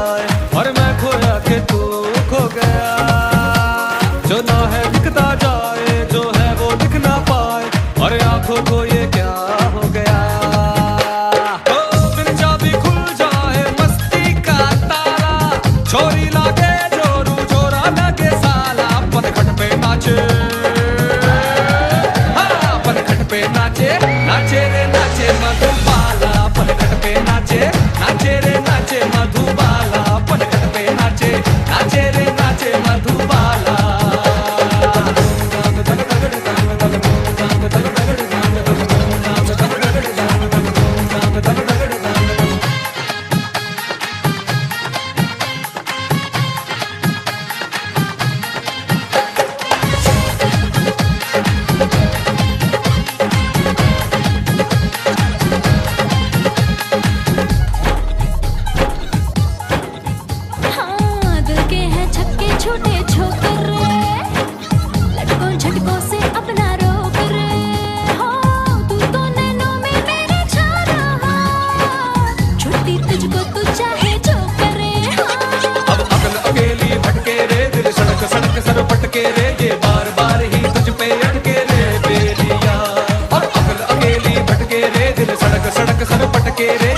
जाए और मैं खोया कि तू खो गया। जो ना है दिखता जाए, जो है वो दिख ना पाए, और आंखों को ये क्या हो गया। ओ बिन चाबी खुल जाए मस्ती का ताला, छोरी लागे जोरू छोरा लगे साला, पनघट पे नाचे, हाँ पनघट पे नाचे, नाचे रे नाचे मधुबाला, पनघट पे नाचे, नाचे रे नाचे मधुबाला, पनघट पे नाचे, नाचे रे नाचे मधुबाला। छोटे छोकर लटकों झटकों से अपना रोक रे हो, तू तो नैनों में मेरे छा रहा, छुट्टी तुझको तू चाहे जो करे। अब अकल अकेली भटके रे, दिल सड़क सड़क सर पटके रे, ये बार बार ही तुझ पे अटके रे बेलिया। और अकल अकेली भटके रे, दिल सड़क सड़क सर पटके रे,